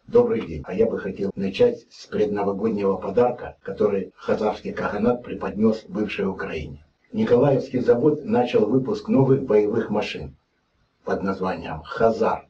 Добрый день. А я бы хотел начать с предновогоднего подарка, который хазарский каганат преподнес бывшей Украине. Николаевский завод начал выпуск новых боевых машин под названием «Хазар».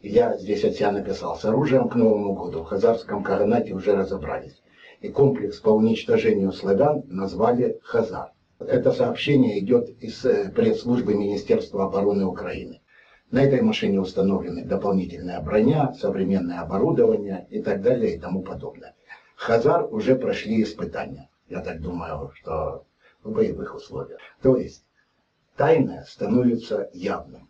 Я здесь от себя написал: с оружием к Новому году в хазарском каганате уже разобрались. И комплекс по уничтожению славян назвали «Хазар». Это сообщение идет из пресс-службы Министерства обороны Украины. На этой машине установлены дополнительная броня, современное оборудование и так далее и тому подобное. «Хазар» уже прошли испытания. Я так думаю, что в боевых условиях. То есть тайное становится явным.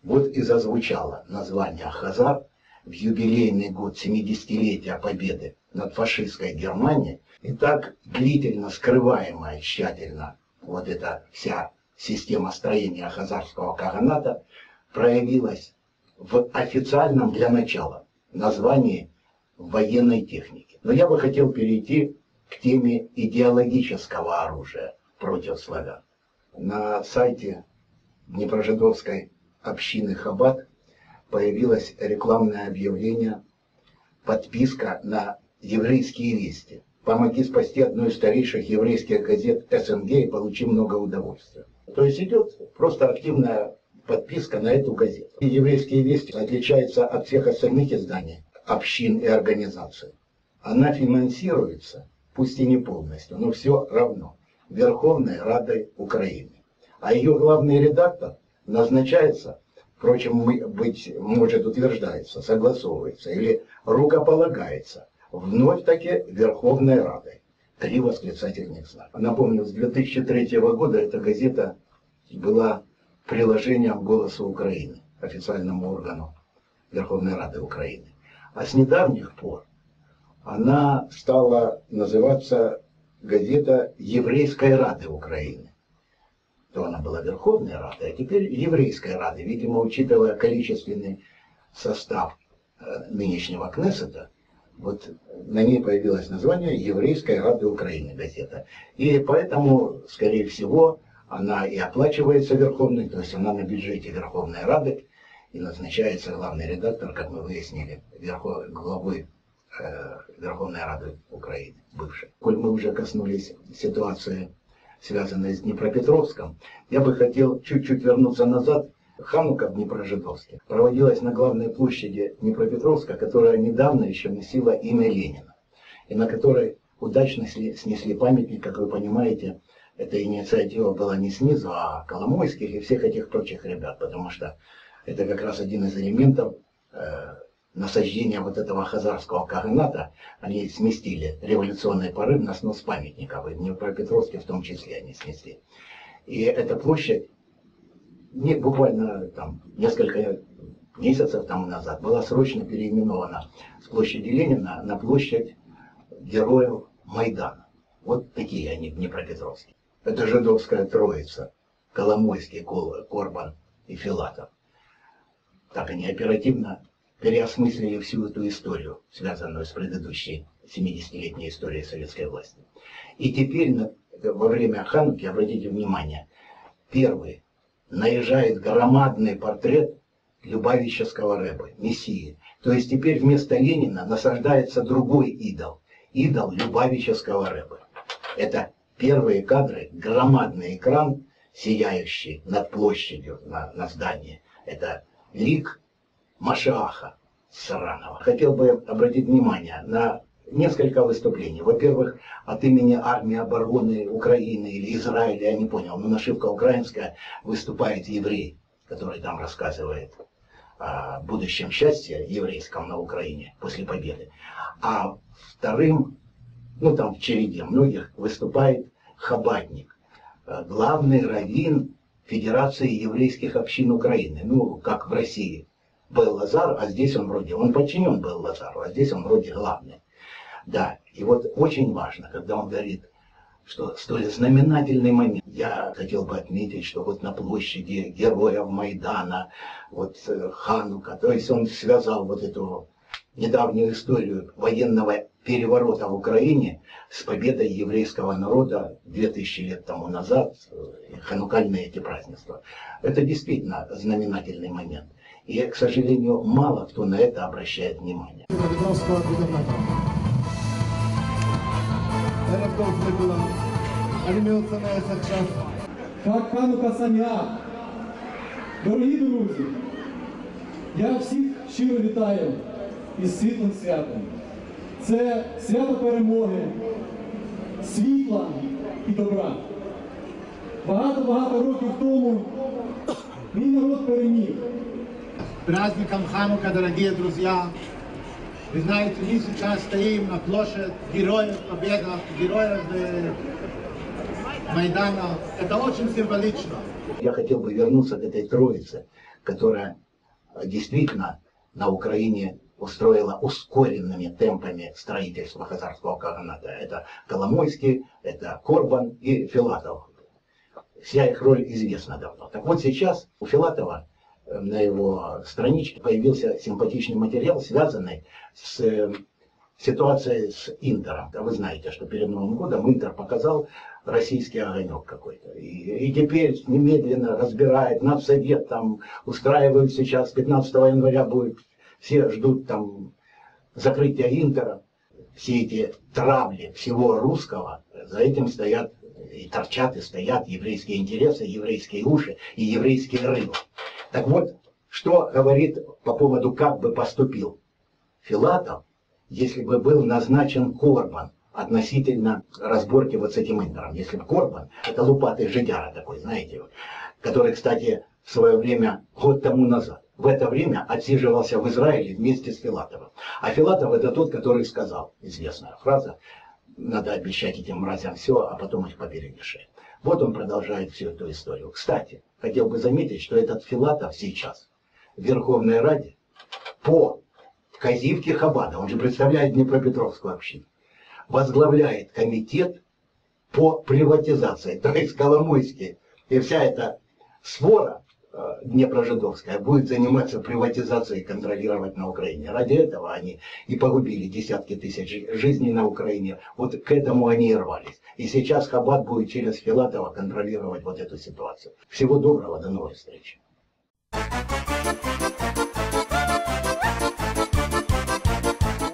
Вот и зазвучало название «Хазар» в юбилейный год 70-летия победы над фашистской Германией. И так длительно скрываемая тщательно вот эта вся система строения хазарского каганата проявилась в официальном для начала названии военной техники. Но я бы хотел перейти к теме идеологического оружия против славян. На сайте Днепрожидовской общины Хабад появилось рекламное объявление, подписка на еврейские вести. Помоги спасти одну из старейших еврейских газет СНГ и получи много удовольствия. То есть идет просто активная подписка на эту газету. И еврейские вести отличаются от всех остальных изданий, общин и организаций. Она финансируется, пусть и не полностью, но все равно, Верховной Радой Украины. А ее главный редактор назначается, впрочем, быть может, утверждается, согласовывается или рукополагается вновь таки Верховной Радой. 3 восклицательных знака. Напомню, с 2003 года эта газета была приложением «Голоса Украины», официальному органу Верховной Рады Украины. А с недавних пор она стала называться газета Еврейской Рады Украины. То она была Верховной Радой, а теперь Еврейской Рады. Видимо, учитывая количественный состав нынешнего Кнессета, вот на ней появилось название Еврейской Рады Украины газета. И поэтому, скорее всего, она и оплачивается Верховной, то есть она на бюджете Верховной Рады, и назначается главный редактор, как мы выяснили, главой Верховной Рады Украины, бывшей. Коль мы уже коснулись ситуации, связанной с Днепропетровском, я бы хотел чуть-чуть вернуться назад. Ханука в Днепрожидовске проводилась на главной площади Днепропетровска, которая недавно еще носила имя Ленина, и на которой удачно снесли памятник, как вы понимаете. Эта инициатива была не снизу, а Коломойских и всех этих прочих ребят, потому что это как раз один из элементов насаждения вот этого хазарского каганата. Они сместили революционный порыв на снос памятников, и в Днепропетровске в том числе они снесли. И эта площадь буквально там несколько месяцев тому назад была срочно переименована с площади Ленина на площадь героев Майдана. Вот такие они в Днепропетровске. Это жидовская троица: Коломойский, Корбан и Филатов. Так они оперативно переосмыслили всю эту историю, связанную с предыдущей 70-летней историей советской власти. И теперь во время Хануки, обратите внимание, первый наезжает громадный портрет Любавического рэбы, Мессии. То есть теперь вместо Ленина насаждается другой идол. Идол Любавического рэбы. Это первые кадры, громадный экран, сияющий над площадью на здании. Это лик Машиаха Саранова. Хотел бы обратить внимание на несколько выступлений. Во-первых, от имени армии обороны Украины или Израиля, я не понял, но нашивка украинская, выступает еврей, который там рассказывает о будущем счастье еврейском на Украине после победы. А вторым, там в череде многих, выступает хабадник, главный раввин Федерации еврейских общин Украины, как в России был Лазар, а здесь он подчинен был Лазару, а здесь он вроде главный. Да, и вот очень важно, когда он говорит, что столь знаменательный момент. Я хотел бы отметить, что вот на площади героев Майдана, вот Ханука, то есть он связал вот эту недавнюю историю военного переворота в Украине с победой еврейского народа 2000 лет тому назад, ханукальные эти празднества. Это действительно знаменательный момент. И, к сожалению, мало кто на это обращает внимание. Как Ханука Сам'я. Дорогі друзі, я всіх щиро вітаю із світлим святом. Це свято перемоги, світла і добра. Багато-багато років тому мій народ переміг. Праздником Ханука, дорогие друзья! Вы знаете, мы сейчас стоим на площади Героев Победы, Героев Майдана. Это очень символично. Я хотел бы вернуться к этой троице, которая действительно на Украине устроила ускоренными темпами строительство хазарского каганата. Это Коломойский, это Корбан и Филатов. Вся их роль известна давно. Так вот сейчас у Филатова на его страничке появился симпатичный материал, связанный с ситуацией с Интером. Вы знаете, что перед Новым годом Интер показал российский огонек какой-то. И теперь немедленно разбирает, Надсовет там устраивают сейчас, 15 января будет, все ждут там закрытия Интера. Все эти травли всего русского, за этим стоят и торчат, и стоят еврейские интересы, еврейские уши и еврейские рыбы. Так вот, что говорит по поводу, как бы поступил Филатов, если бы был назначен Корбан относительно разборки вот с этим Интером. Если бы Корбан, это лупатый жидяра такой, знаете, который, кстати, в свое время, год тому назад, в это время отсиживался в Израиле вместе с Филатовым. А Филатов это тот, который сказал, известная фраза, надо обещать этим мразям все, а потом их поперемешать. Вот он продолжает всю эту историю. Кстати, хотел бы заметить, что этот Филатов сейчас в Верховной Раде по казивке Хабада, он же представляет Днепропетровскую общину, возглавляет комитет по приватизации. То есть Коломойский и вся эта свора днепрожидовская будет заниматься приватизацией и контролировать на Украине. Ради этого они и погубили десятки тысяч жизней на Украине. Вот к этому они и рвались. И сейчас Хабад будет через Филатова контролировать вот эту ситуацию. Всего доброго, до новой встречи.